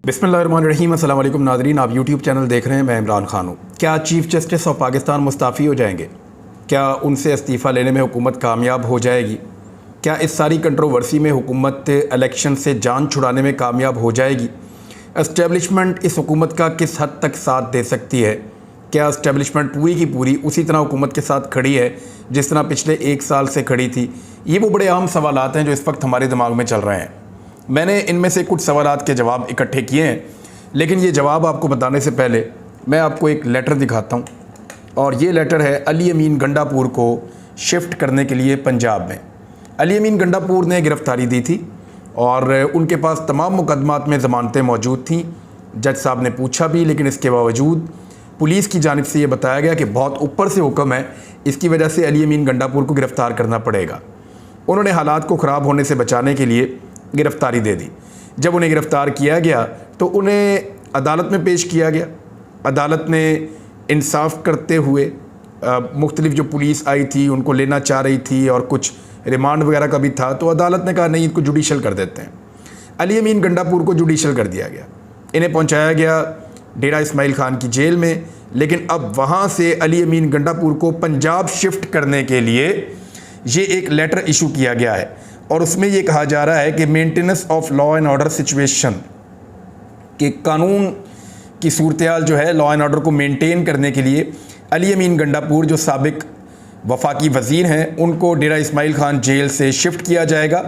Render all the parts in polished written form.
बिस्मिल्लाहिर्रहमानिर्रहीम। अस्सलाम वालेकुम नाज़रीन, आप यूट्यूब चैनल देख रहे हैं। मैं इमरान खान हूँ। क्या chief justice of Pakistan Mustafi हो जाएंगे? क्या उनसे इस्तीफ़ा लेने में हुकूमत कामयाब हो जाएगी? क्या इस सारी कंट्रोवर्सी में हुकूमत इलेक्शन से जान छुड़ाने में कामयाब हो जाएगी? इस्टेब्लिशमेंट इस हुकूमत का किस हद तक साथ दे सकती है? क्या इस्टेब्लिशमेंट पूरी की पूरी उसी तरह हुकूमत के साथ खड़ी है जिस तरह पिछले 1 साल से खड़ी थी? ये वो बड़े अहम सवालात हैं जो इस वक्त हमारे दिमाग में चल रहे हैं। मैंने इनमें से कुछ सवालात के जवाब इकट्ठे किए हैं, लेकिन ये जवाब आपको बताने से पहले मैं आपको एक लेटर दिखाता हूँ। और ये लेटर है अली अमीन गंडापुर को शिफ्ट करने के लिए पंजाब में। अली अमीन गंडापुर ने गिरफ़्तारी दी थी और उनके पास तमाम मुकदमात में ज़मानतें मौजूद थीं। जज साहब ने पूछा भी, लेकिन इसके बावजूद पुलिस की जानिब से ये बताया गया कि बहुत ऊपर से हुक्म है, इसकी वजह से अली अमीन गंडापुर को गिरफ़्तार करना पड़ेगा। उन्होंने हालात को ख़राब होने से बचाने के लिए गिरफ़्तारी दे दी। जब उन्हें गिरफ़्तार किया गया तो उन्हें अदालत में पेश किया गया। अदालत ने इंसाफ करते हुए मुख्तलिफ जो पुलिस आई थी उनको लेना चाह रही थी और कुछ रिमांड वगैरह का भी था, तो अदालत ने कहा नहीं, इनको जुडिशल कर देते हैं। अली अमीन गंडापुर को जुडिशल कर दिया गया। इन्हें पहुंचाया गया डेरा इस्माइल खान की जेल में, लेकिन अब वहाँ से अली अमीन गंडापुर को पंजाब शिफ्ट करने के लिए ये एक लेटर इशू किया गया है। और उसमें ये कहा जा रहा है कि maintenance of law and order situation, कि कानून की सूरत-ए-हाल जो है, लॉ एंड ऑर्डर को मेंटेन करने के लिए अली अमीन गंडापुर जो साबिक वफाकी वज़ीर हैं, उनको डेरा इस्माइल खान जेल से शिफ्ट किया जाएगा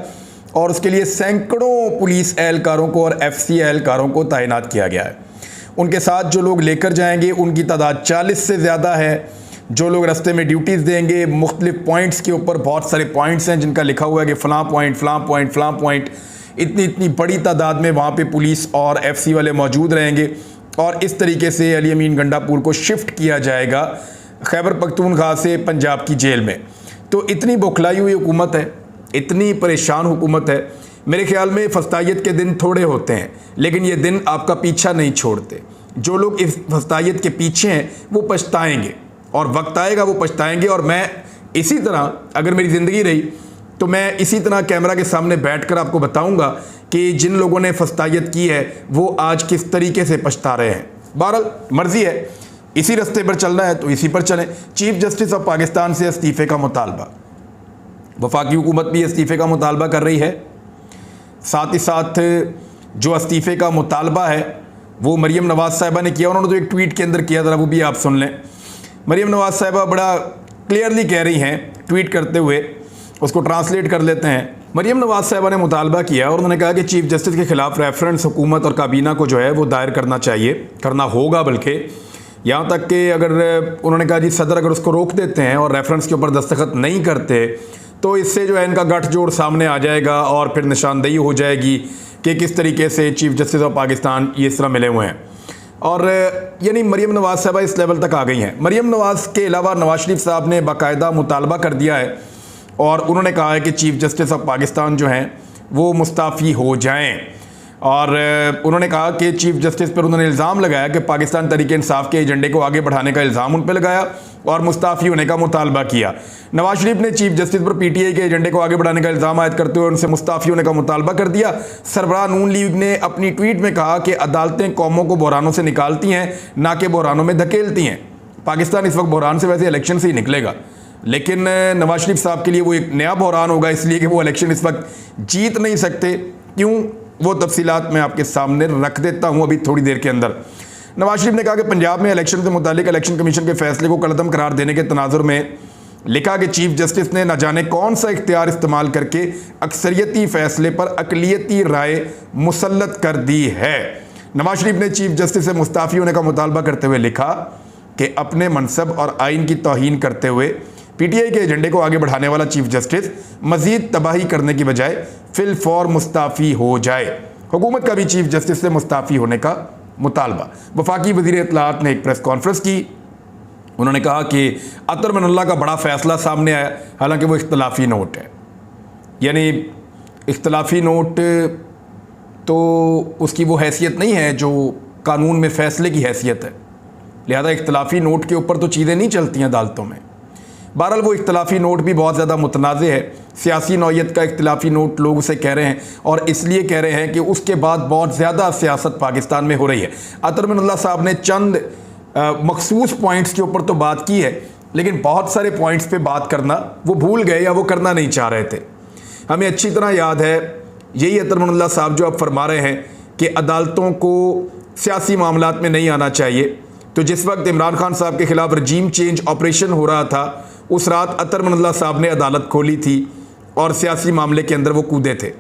और उसके लिए सैकड़ों पुलिस एहलकारों को और FC एहलकारों को तैनात किया गया है। उनके साथ जो लोग लेकर जाएंगे उनकी तादाद 40 से ज़्यादा है। जो लोग रास्ते में ड्यूटीज़ देंगे, मुख्तलिफ पॉइंट्स के ऊपर बहुत सारे पॉइंट्स हैं जिनका लिखा हुआ है कि फ़लाँ पॉइंट, फ़लाँ पॉइंट, फ़लाँ पॉइंट, इतनी बड़ी तादाद में वहाँ पे पुलिस और FC वाले मौजूद रहेंगे। और इस तरीके से अली अमीन गंडापुर को शिफ्ट किया जाएगा खैबर पख्तूनख्वा से पंजाब की जेल में। तो इतनी बौखलाई हुई हुकूमत है, इतनी परेशान हुकूमत है। मेरे ख्याल में फस्तायत के दिन थोड़े होते हैं, लेकिन ये दिन आपका पीछा नहीं छोड़ते। जो लोग इस फस्तायत के पीछे हैं वो पछताएँगे और वक्त आएगा वो पछताएंगे। और मैं इसी तरह, अगर मेरी ज़िंदगी रही तो मैं इसी तरह कैमरा के सामने बैठकर आपको बताऊंगा कि जिन लोगों ने फस्तायत की है वो आज किस तरीके से पछता रहे हैं। बहरहाल मर्ज़ी है, इसी रास्ते पर चलना है तो इसी पर चलें। चीफ़ जस्टिस ऑफ पाकिस्तान से इस्तीफ़े का मुतालबा, वफाकी हुकूमत भी इस्तीफ़े का मुतालबा कर रही है। साथ ही साथ जो इस्तीफ़े का मुतालबा है वो मरीम नवाज़ साहिबा ने किया। उन्होंने तो एक ट्वीट के अंदर किया, ज़रा वो भी आप सुन लें। मरीम नवाज़ साहिबा बड़ा क्लियरली कह रही हैं ट्वीट करते हुए, उसको ट्रांसलेट कर लेते हैं। मरीम नवाज़ साहिबा ने मुतालबा किया और उन्होंने कहा कि चीफ़ जस्टिस के ख़िलाफ़ रेफरेंस हुकूमत और काबीना को जो है वो दायर करना चाहिए, करना होगा। बल्कि यहाँ तक कि अगर उन्होंने कहा जी सदर अगर उसको रोक देते हैं और रेफरेंस के ऊपर दस्तखत नहीं करते तो इससे जो है इनका गठजोड़ सामने आ जाएगा और फिर निशानदेही हो जाएगी कि किस तरीके से चीफ़ जस्टिस ऑफ पाकिस्तान ये इस तरह मिले हुए हैं। और यानी मरीम नवाज़ साहबा इस लेवल तक आ गई हैं। मरीम नवाज़ के अलावा नवाज़ शरीफ साहब ने बाकायदा मुतालबा कर दिया है और उन्होंने कहा है कि चीफ़ जस्टिस ऑफ पाकिस्तान जो हैं वो मुस्ताफ़ी हो जाएं। और उन्होंने कहा कि चीफ़ जस्टिस पर उन्होंने इल्ज़ाम लगाया कि पाकिस्तान तहरीक इंसाफ के एजेंडे को आगे बढ़ाने का इल्ज़ाम उन पर लगाया और मुस्ताफ़ी होने का मुतालबा किया। नवाज़ शरीफ ने चीफ़ जस्टिस पर PTI के एजेंडे को आगे बढ़ाने का इल्ज़ाम आयद करते हुए उनसे मुस्ताफ़ी होने का मुतालबा कर दिया। सरबराह नून लीग ने अपनी ट्वीट में कहा कि अदालतें कौमों को बहरानों से निकालती हैं, ना कि बहरानों में धकेलती हैं। पाकिस्तान इस वक्त बहरान से वैसे इलेक्शन से ही निकलेगा, लेकिन नवाज़ शरीफ साहब के लिए वो एक नया बहरान होगा, इसलिए कि वो इलेक्शन इस वक्त जीत नहीं सकते। क्यों, वो तफसीलात मैं आपके सामने रख देता हूँ अभी थोड़ी देर के अंदर। नवाज़ शरीफ ने कहा कि पंजाब में इलेक्शन से मुतालिक इलेक्शन कमीशन के फैसले को कलअदम करार देने के तनाजुर में लिखा कि चीफ़ जस्टिस ने न जाने कौन सा इख्तियार इस्तेमाल करके अक्सरियती फैसले पर अकलियती राय मुसल्लत कर दी है। नवाज़ शरीफ ने चीफ़ जस्टिस से मुस्ताफ़ी होने का मुतालबा करते हुए लिखा कि अपने मनसब और आइन की तौहीन करते हुए PTI के एजेंडे को आगे बढ़ाने वाला चीफ़ जस्टिस मज़ीद तबाही करने की बजाय फिल फौर मुस्ताफ़ी हो जाए। हुकूमत का भी चीफ़ जस्टिस से मुस्ताफ़ी होने का मुतालबा। वफाकी वज़ीर इत्तलाआत ने एक प्रेस कॉन्फ्रेंस की। उन्होंने कहा कि अतर मनल्ला का बड़ा फ़ैसला सामने आया, हालांकि वो इख्तलाफी नोट है। यानी इख्तलाफी नोट तो उसकी वो हैसियत नहीं है जो कानून में फ़ैसले की हैसियत है, लिहाजा इख्तलाफी नोट के ऊपर तो चीज़ें नहीं चलती हैं अदालतों में। बहरहाल वो इख्तलाफी नोट भी बहुत ज़्यादा मुतनाज़ है, सियासी नौयत का इख्तलाफी नोट लोग उसे कह रहे हैं, और इसलिए कह रहे हैं कि उसके बाद बहुत ज़्यादा सियासत पाकिस्तान में हो रही है। अतर मिनल्ला साहब ने चंद मखसूस पॉइंट्स के ऊपर तो बात की है, लेकिन बहुत सारे पॉइंट्स पे बात करना वो भूल गए या वो करना नहीं चाह रहे थे। हमें अच्छी तरह याद है, यही अतर मिनल्ला साहब जो अब फरमा रहे हैं कि अदालतों को सियासी मामलात में नहीं आना चाहिए। तो जिस वक्त इमरान खान साहब के खिलाफ रजीम चेंज ऑपरेशन हो रहा था, उस रात अतर मिनल्ला साहब ने अदालत खोली थी और सियासी मामले के अंदर वो कूदे थे।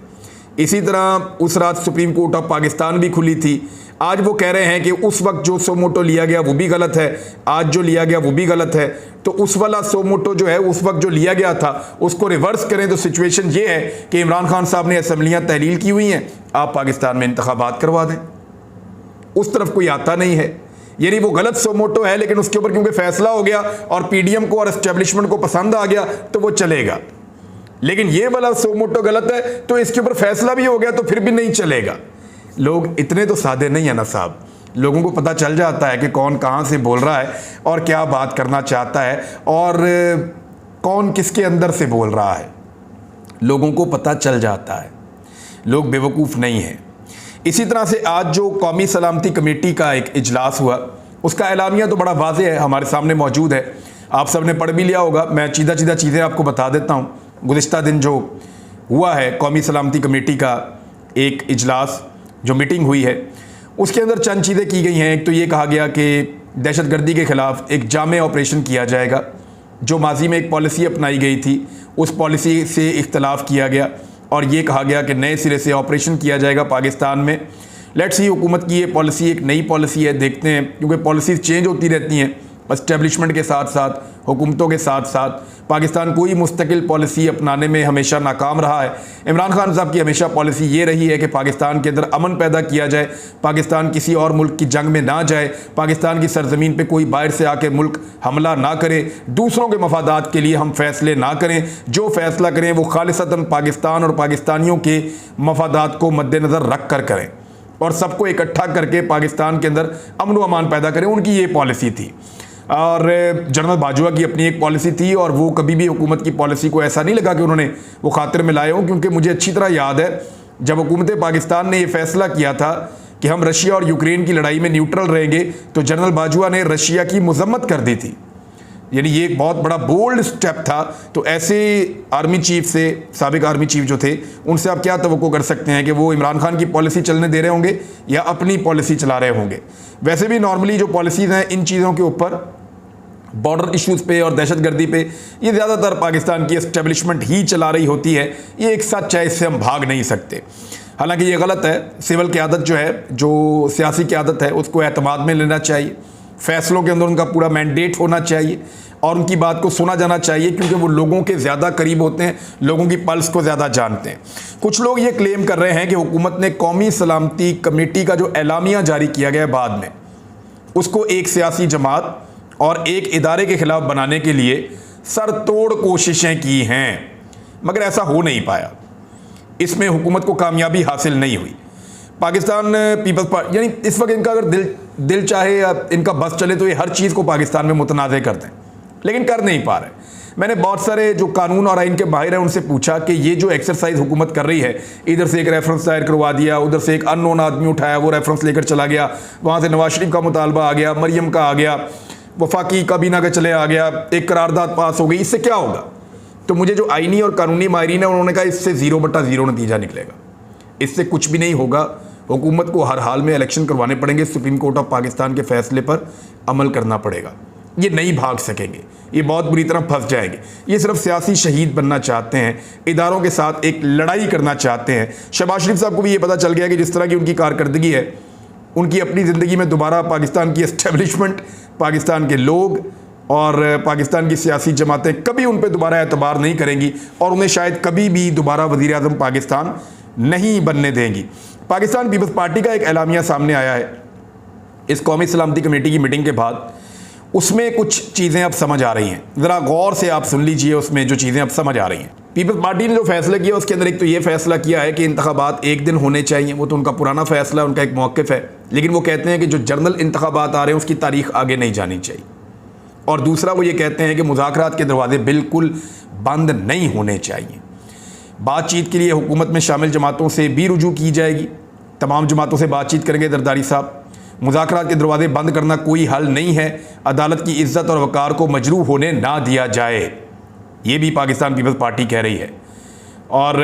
इसी तरह उस रात सुप्रीम कोर्ट ऑफ पाकिस्तान भी खुली थी। आज वो कह रहे हैं कि उस वक्त जो सोमोटो लिया गया वो भी गलत है, आज जो लिया गया वो भी गलत है। तो उस वाला सोमोटो जो है उस वक्त जो लिया गया था उसको रिवर्स करें तो सिचुएशन ये है कि इमरान खान साहब ने असम्बलियाँ तहलील की हुई हैं, आप पाकिस्तान में इंतखाबात करवा दें। उस तरफ कोई आता नहीं है, यानी वो गलत सोमोटो है, लेकिन उसके ऊपर क्योंकि फैसला हो गया और पीडीएम को और एस्टेब्लिशमेंट को पसंद आ गया तो वो चलेगा। लेकिन ये वाला सोमोटो गलत है तो इसके ऊपर फैसला भी हो गया तो फिर भी नहीं चलेगा। लोग इतने तो सादे नहीं है ना साहब, लोगों को पता चल जाता है कि कौन कहाँ से बोल रहा है और क्या बात करना चाहता है और कौन किसके अंदर से बोल रहा है, लोगों को पता चल जाता है, लोग बेवकूफ़ नहीं हैं। इसी तरह से आज जो कौमी सलामती कमेटी का एक इजलास हुआ, उसका एलामिया तो बड़ा वाज़ेह है, हमारे सामने मौजूद है, आप सब ने पढ़ भी लिया होगा। मैं सीधा सीधा चीज़ें आपको बता देता हूँ। गुज़िश्ता दिन जो हुआ है कौमी सलामती कमेटी का एक इजलास, जो मीटिंग हुई है, उसके अंदर चंद चीज़ें की गई हैं। एक तो ये कहा गया कि दहशतगर्दी के ख़िलाफ़ एक जामे ऑपरेशन किया जाएगा। जो माजी में एक पॉलिसी अपनाई गई थी उस पॉलिसी से इख्तलाफ किया गया और ये कहा गया कि नए सिरे से ऑपरेशन किया जाएगा पाकिस्तान में। लेट्स सी हुकूमत की ये पॉलिसी एक नई पॉलिसी है, देखते हैं, क्योंकि पॉलिसीज़ चेंज होती रहती हैं एस्टेब्लिशमेंट के साथ साथ, हुकूमतों के साथ साथ। पाकिस्तान कोई मुस्तकिल पॉलिसी अपनाने में हमेशा नाकाम रहा है। इमरान खान साहब की हमेशा पॉलिसी ये रही है कि पाकिस्तान के अंदर अमन पैदा किया जाए, पाकिस्तान किसी और मुल्क की जंग में ना जाए, पाकिस्तान की सरजमीन पे कोई बाहर से आके मुल्क हमला ना करे, दूसरों के मफादात के लिए हम फैसले ना करें, जो फैसला करें वो खालिसतन पाकिस्तान और पाकिस्तानियों के मफादात को मद्देनज़र रख कर करें और सबको इकट्ठा करके पाकिस्तान के अंदर अमन व अमान पैदा करें। उनकी ये पॉलिसी थी। और जनरल बाजवा की अपनी एक पॉलिसी थी और वो कभी भी हुकूमत की पॉलिसी को ऐसा नहीं लगा कि उन्होंने वो खातिर में लाए हों, क्योंकि मुझे अच्छी तरह याद है जब हुकूमत पाकिस्तान ने ये फैसला किया था कि हम रशिया और यूक्रेन की लड़ाई में न्यूट्रल रहेंगे, तो जनरल बाजवा ने रशिया की मजम्मत कर दी थी। यानी ये एक बहुत बड़ा बोल्ड स्टेप था। तो ऐसे आर्मी चीफ से, साबिक आर्मी चीफ जो थे, उनसे आप क्या तवक्को कर सकते हैं कि वो इमरान खान की पॉलिसी चलने दे रहे होंगे या अपनी पॉलिसी चला रहे होंगे। वैसे भी नॉर्मली जो पॉलिसीज़ हैं इन चीज़ों के ऊपर, बॉर्डर इश्यूज़ पे और दहशतगर्दी पे, ये ज़्यादातर पाकिस्तान की एस्टेब्लिशमेंट ही चला रही होती है। ये एक सच है, इससे हम भाग नहीं सकते। हालांकि ये गलत है। सिविल क़यादत जो है, जो सियासी क़यादत है, उसको एतमाद में लेना चाहिए, फ़ैसलों के अंदर उनका पूरा मैंडेट होना चाहिए और उनकी बात को सुना जाना चाहिए, क्योंकि वो लोगों के ज़्यादा करीब होते हैं, लोगों की पल्स को ज़्यादा जानते हैं। कुछ लोग ये क्लेम कर रहे हैं कि हुकूमत ने कौमी सलामती कमेटी का जो एलामिया जारी किया गया बाद में, उसको एक सियासी जमात और एक इदारे के ख़िलाफ़ बनाने के लिए सरतोड़ कोशिशें की हैं, मगर ऐसा हो नहीं पाया। इसमें हुकूमत को कामयाबी हासिल नहीं हुई। पाकिस्तान पीपल्स पार्टी, यानी इस वक्त इनका अगर दिल चाहे या इनका बस चले तो ये हर चीज़ को पाकिस्तान में मुतनाज़ कर दें, लेकिन कर नहीं पा रहे। मैंने बहुत सारे जो कानून और आइन के बाहर हैं उनसे पूछा कि ये जो एक्सरसाइज हुकूमत कर रही है, इधर से एक रेफरेंस दायर करवा दिया, उधर से एक अननोन आदमी उठाया, वो रेफरेंस लेकर चला गया, वहाँ से नवाज शरीफ का मुतालबा आ गया, मरियम का आ गया, वफाकी काबीना का चले आ गया, एक करारदाद पास हो गई, इससे क्या होगा? तो मुझे जो आइनी और कानूनी माहिरीन है उन्होंने कहा इससे 0/0 नतीजा निकलेगा, इससे कुछ भी नहीं होगा। हुकूमत को हर हाल में इलेक्शन करवाने पड़ेंगे, सुप्रीम कोर्ट ऑफ पाकिस्तान के फैसले पर अमल करना पड़ेगा, ये नहीं भाग सकेंगे, ये बहुत बुरी तरह फंस जाएंगे। ये सिर्फ सियासी शहीद बनना चाहते हैं, इदारों के साथ एक लड़ाई करना चाहते हैं। शहबाज शरीफ साहब को भी ये पता चल गया कि जिस तरह की उनकी कारकर्दगी है, उनकी अपनी ज़िंदगी में दोबारा पाकिस्तान की एस्टेब्लिशमेंट, पाकिस्तान के लोग और पाकिस्तान की सियासी जमातें कभी उन पर दोबारा एतबार नहीं करेंगी और उन्हें शायद कभी भी दोबारा वज़ीर आज़म पाकिस्तान नहीं बनने देंगी। पाकिस्तान पीपल्स पार्टी का एक एलामिया सामने आया है इस कौमी सलामती कमेटी की मीटिंग के बाद। उसमें कुछ चीज़ें अब समझ आ रही हैं, ज़रा गौर से आप सुन लीजिए, उसमें जो चीज़ें अब समझ आ रही हैं। पीपल्स पार्टी ने जो फैसला किया उसके अंदर एक तो ये फैसला किया है कि इंतखाबात एक दिन होने चाहिए, वो तो उनका पुराना फैसला, उनका एक मौक़िफ़ है, लेकिन वो कहते हैं कि जो जनरल इंतखाबात आ रहे हैं उसकी तारीख आगे नहीं जानी चाहिए। और दूसरा वो ये कहते हैं कि मुज़ाकरात के दरवाजे बिल्कुल बंद नहीं होने चाहिए। बातचीत के लिए हुकूमत में शामिल जमातों से भी रुजू की जाएगी। तमाम जमातों से बातचीत करेंगे जरदारी साहब। मुज़ाकरात के दरवाजे बंद करना कोई हल नहीं है। अदालत की इज़्ज़त और वक़ार को मजरूह होने ना दिया जाए, ये भी पाकिस्तान पीपल्स पार्टी कह रही है। और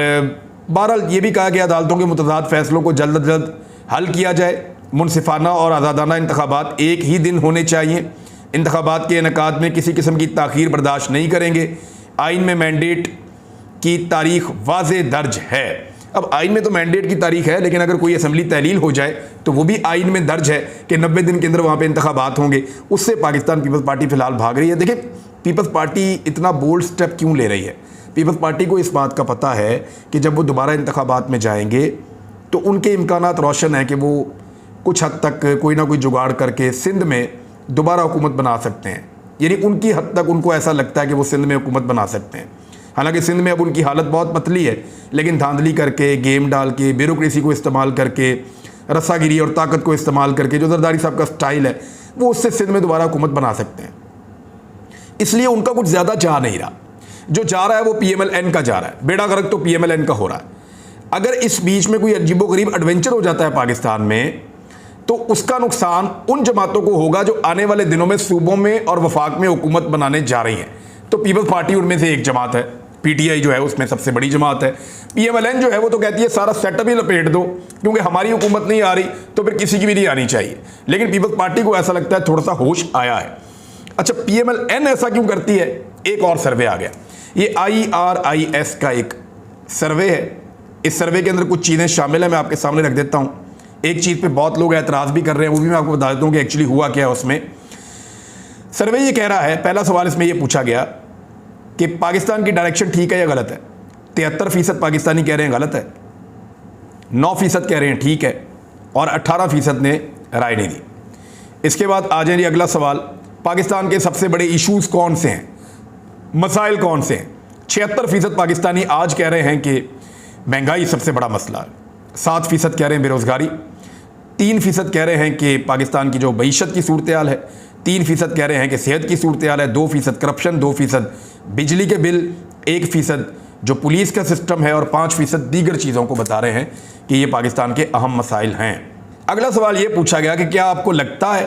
बहरहाल ये भी कहा कि अदालतों के मुतज़ाद फ़ैसलों को जल्द अज जल्द हल किया जाए। मुनसिफाना और आज़ादाना इंतखाबात एक ही दिन होने चाहिए। इंतखाबात के इनेकाद में किसी किस्म की ताख़ीर बर्दाश्त नहीं करेंगे। आइन में मैंडेट की तारीख वाज़े दर्ज है। अब आइन में तो मैंडेट की तारीख है, लेकिन अगर कोई असम्बली तहलील हो जाए तो वो भी आइन में दर्ज है कि 90 दिन के अंदर वहाँ पे इंतखाबात होंगे। उससे पाकिस्तान पीपल्स पार्टी फ़िलहाल भाग रही है। देखिए, पीपल्स पार्टी इतना बोल्ड स्टेप क्यों ले रही है? पीपल्स पार्टी को इस बात का पता है कि जब वो दोबारा इंतखाबात में जाएंगे तो उनके इम्कानात रोशन है कि वो कुछ हद तक कोई ना कोई जुगाड़ करके सिंध में दोबारा हुकूमत बना सकते हैं। यानी उनकी हद तक उनको ऐसा लगता है कि वो सिंध में हुकूमत बना सकते हैं। हालांकि सिंध में अब उनकी हालत बहुत पतली है, लेकिन धांधली करके, गेम डाल के, ब्यूरोक्रेसी को इस्तेमाल करके, रस्सागिरी और ताकत को इस्तेमाल करके, जो जरदारी साहब का स्टाइल है, वो उससे सिंध में दोबारा हुकूमत बना सकते हैं। इसलिए उनका कुछ ज़्यादा चाह नहीं रहा। जो जा रहा है वो PMLN का जा रहा है। बेड़ा गर्क तो PMLN का हो रहा है। अगर इस बीच में कोई अजीबोगरीब एडवेंचर हो जाता है पाकिस्तान में, तो उसका नुकसान उन जमातों को होगा जो आने वाले दिनों में सूबों में और वफाक में हुकूमत बनाने जा रही हैं। तो पीपल्स पार्टी उनमें से एक जमात है। PTI जो है उसमें सबसे बड़ी जमात है। PMLN जो है वो तो कहती है सारा सेटअप ही लपेट दो, क्योंकि हमारी हुकूमत नहीं आ रही तो फिर किसी की भी नहीं आनी चाहिए। लेकिन पीपल्स पार्टी को ऐसा लगता है थोड़ा सा होश आया है। अच्छा, PMLN ऐसा क्यों करती है? एक और सर्वे आ गया। ये IRIS का एक सर्वे है। इस सर्वे के अंदर कुछ चीज़ें शामिल हैं, मैं आपके सामने रख देता हूँ। एक चीज़ पे बहुत लोग एतराज़ भी कर रहे हैं, वो भी मैं आपको बता देता हूँ कि एक्चुअली हुआ क्या है उसमें। सर्वे ये कह रहा है, पहला सवाल इसमें ये पूछा गया कि पाकिस्तान की डायरेक्शन ठीक है या गलत है। 73% पाकिस्तानी कह रहे हैं गलत है, 9% कह रहे हैं ठीक है, और 18% ने राय नहीं दी। इसके बाद आ जाए अगला सवाल, पाकिस्तान के सबसे बड़े इशूज़ कौन से हैं, मसाइल कौन से हैं। 76% पाकिस्तानी आज कह रहे हैं कि महंगाई सबसे बड़ा मसला है, 7% कह रहे हैं बेरोज़गारी, 3% कह रहे हैं कि पाकिस्तान की जो मईशत की सूरत हाल है, 3% कह रहे हैं कि सेहत की सूरत हाल है, 2% करप्शन, 2% बिजली के बिल, 1% जो पुलिस का सिस्टम है, और 5% दीगर चीज़ों को बता रहे हैं कि ये पाकिस्तान के अहम मसाइल हैं। अगला सवाल ये पूछा गया कि क्या आपको लगता है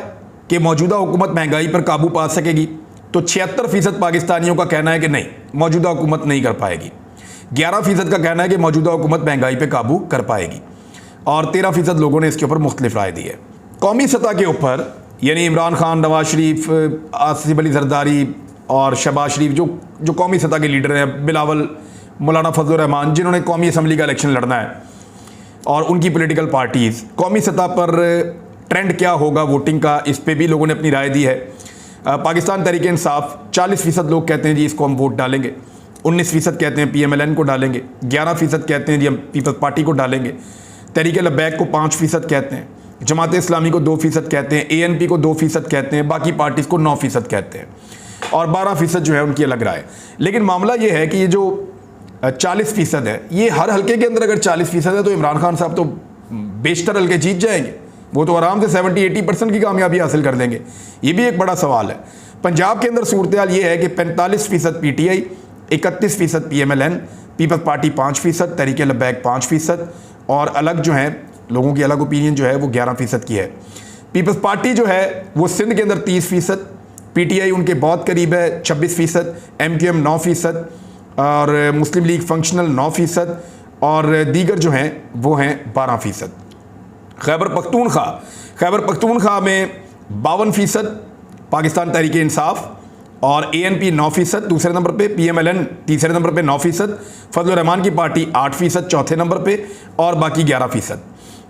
कि मौजूदा हुकूमत महंगाई पर काबू पा सकेगी? तो 76% पाकिस्तानियों का कहना है कि नहीं, मौजूदा हुकूमत नहीं कर पाएगी। 11% का कहना है कि मौजूदा हुकूमत महंगाई पर काबू कर पाएगी, और 13% लोगों ने इसके ऊपर मुख्तलिफ राय दी है। कौमी सतह के ऊपर यानी इमरान खान, नवाज शरीफ, आसिफ अली जरदारी और शहबाज शरीफ जो कौमी सतह के लीडर हैं, बिलावल, मौलाना फजलुर रहमान, जिन्होंने कौमी असम्बली का इलेक्शन लड़ना है, और उनकी पॉलिटिकल पार्टीज़, कौमी सतह पर ट्रेंड क्या होगा वोटिंग का, इस पर भी लोगों ने अपनी राय दी है। पाकिस्तान तहरीक इंसाफ 40% लोग कहते हैं जी इसको हम वोट डालेंगे, 19% कहते हैं PMLN को डालेंगे, 11% कहते हैं जी हम पीपल्स पार्टी को डालेंगे, तहरीक लबैक को 5% कहते हैं, जमात इस्लामी को 2% कहते हैं, ANP को 2% कहते हैं, बाकी पार्टीज़ को 9% कहते हैं, और 12% जो है उनकी अलग राय। लेकिन मामला ये है कि ये जो 40% है, ये हर हल्के के अंदर अगर 40% है तो इमरान खान साहब तो बेशतर हल्के जीत जाएंगे, वो तो आराम से 70-80% की कामयाबी हासिल कर देंगे। ये भी एक बड़ा सवाल है। पंजाब के अंदर सूरत हाल ये है कि 45% PTI, 31% PMLN, पीपल्स पार्टी 5%, तहरीक लबैक 5%, और अलग जो हैं लोगों की अलग ओपिनियन जो है वो 11% की है। पीपल्स पार्टी जो है वो सिंध के अंदर 30%, PTI उनके बहुत करीब है 26%, MQM 9%, और मुस्लिम लीग फंक्शनल 9%, और दीगर जो हैं वो हैं 12%। खैबर पख्तूनख्वा में 52% पाकिस्तान तहरीक इंसाफ, और ANP 9% दूसरे नंबर पे, PMLN तीसरे नंबर पे 9%, फजलुर रहमान की पार्टी 8% चौथे नंबर पे, और बाकी 11%।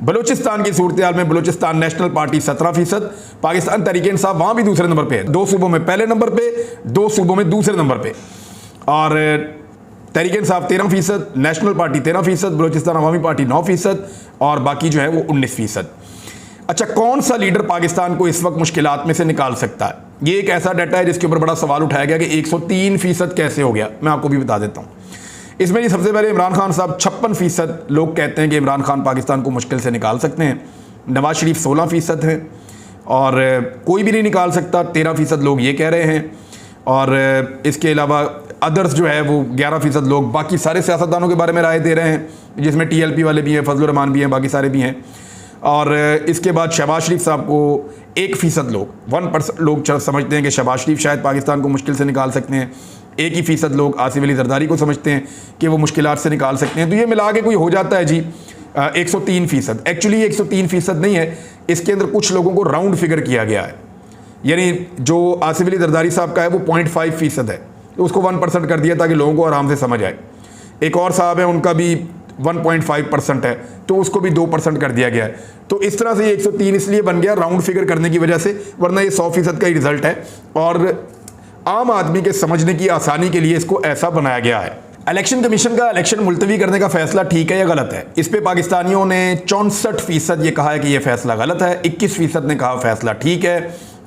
बलूचिस्तान की सूरत हाल में बलूचिस्तान नेशनल पार्टी 17%, पाकिस्तान तहरीक इंसाफ वहाँ भी दूसरे नंबर पे है, 2 सूबों में पहले नंबर पे, 2 सूबों में दूसरे नंबर पे, और तहरीक इंसाफ 13%, नेशनल पार्टी 13%, बलूचिस्तान अवामी पार्टी 9%, और बाकी जो है वो 19%। अच्छा, कौन सा लीडर पाकिस्तान को इस वक्त मुश्किलात में से निकाल सकता है? ये एक ऐसा डाटा है जिसके ऊपर बड़ा सवाल उठाया गया कि 103% कैसे हो गया। मैं आपको भी बता देता हूँ। इसमें जी सबसे पहले इमरान खान साहब 56% लोग कहते हैं कि इमरान खान पाकिस्तान को मुश्किल से निकाल सकते हैं। नवाज शरीफ 16% हैं, और कोई भी नहीं निकाल सकता, 13% लोग ये कह रहे हैं। और इसके अलावा अदर्स जो है वो 11% लोग बाकी सारे सियासतदानों के बारे में राय दे रहे हैं, जिसमें TLP वाले भी हैं, फजलुर रहमान भी हैं, बाकी सारे भी हैं। और इसके बाद शहबाज शरीफ साहब को 1% लोग 1% लोग समझते हैं कि शहबाज शरीफ शायद पाकिस्तान को मुश्किल से निकाल सकते हैं। 1% लोग आसिफ अली जरदारी को समझते हैं कि वो मुश्किलात से निकाल सकते हैं। तो ये मिला के कोई हो जाता है जी 103%। एक्चुअली 103% नहीं है, इसके अंदर कुछ लोगों को राउंड फिगर किया गया है, यानी जो आसिफ अली जरदारी साहब का है वो 0.5% है, तो उसको 1% कर दिया ताकि लोगों को आराम से समझ आए। एक और साहब है, उनका भी 1.5% है, तो उसको भी 2% कर दिया गया है। तो इस तरह से ये 103 इसलिए बन गया राउंड फिगर करने की वजह से, वरना ये 100% का ही रिजल्ट है और आम आदमी के समझने की आसानी के लिए इसको ऐसा बनाया गया है। इलेक्शन कमीशन का इलेक्शन मुलतवी करने का फैसला ठीक है या गलत है? इस पे पाकिस्तानियों ने 64% ये कहा है कि ये फैसला गलत है, 21% ने कहा फैसला ठीक है,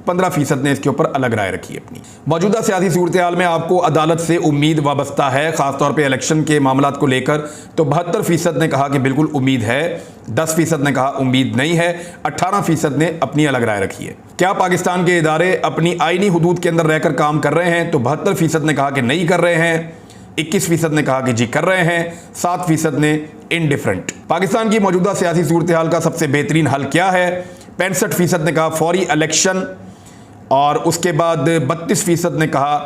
15% ने इसके ऊपर अलग राय रखी है अपनी। मौजूदा सियासी सूरत हाल में आपको अदालत से उम्मीद वाबस्ता है, खासतौर पे इलेक्शन के मामलात को लेकर, तो 72% ने कहा कि बिल्कुल उम्मीद है, 10% ने कहा उम्मीद नहीं है, 18% ने अपनी अलग राय रखी है। क्या पाकिस्तान के इदारे अपनी आईनी हुदूद के अंदर रहकर काम कर रहे हैं? तो 72% ने कहा कि नहीं कर रहे हैं, 21% ने कहा कि जी कर रहे हैं, 7% ने इनडिफरेंट। पाकिस्तान की मौजूदा सियासी सूरत हाल का सबसे बेहतरीन हल क्या है? 65% ने कहा फौरी इलेक्शन, और उसके बाद 32% ने कहा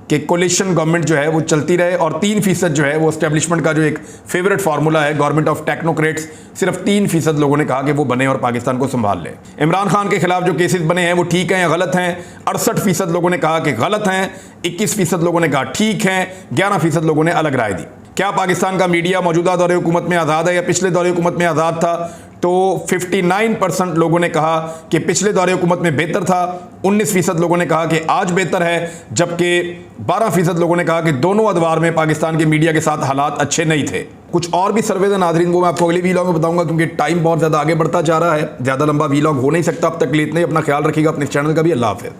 कि कोलिशन गवर्नमेंट जो है वो चलती रहे, और 3% जो है वो एस्टेब्लिशमेंट का जो एक फेवरेट फार्मूला है गवर्नमेंट ऑफ टेक्नोक्रेट्स, सिर्फ 3% लोगों ने कहा कि वो बने और पाकिस्तान को संभाल ले। इमरान खान के खिलाफ जो केसेस बने हैं वो ठीक हैं या गलत हैं? 68% लोगों ने कहा कि गलत हैं, 21% लोगों ने कहा ठीक हैं, 11% लोगों ने अलग राय दी। क्या पाकिस्तान का मीडिया मौजूदा दौरे हुकूमत में आज़ाद है या पिछले दौरे हुकूमत में आज़ाद था? तो 59% लोगों ने कहा कि पिछले दौरे हुकूमत में बेहतर था, 19% लोगों ने कहा कि आज बेहतर है, जबकि 12% लोगों ने कहा कि दोनों अदवार में पाकिस्तान के मीडिया के साथ हालात अच्छे नहीं थे। कुछ और भी सर्वे है नाज़रीन, वो मैं आपको अगले वीलॉग में बताऊंगा, क्योंकि टाइम बहुत ज़्यादा आगे बढ़ता जा रहा है, ज़्यादा लंबा वीलॉग हो नहीं सकता। अब तक के लिए इतना ही, अपना ख्याल रखिएगा, अपने चैनल का भी। अल्लाह हाफ़िज़।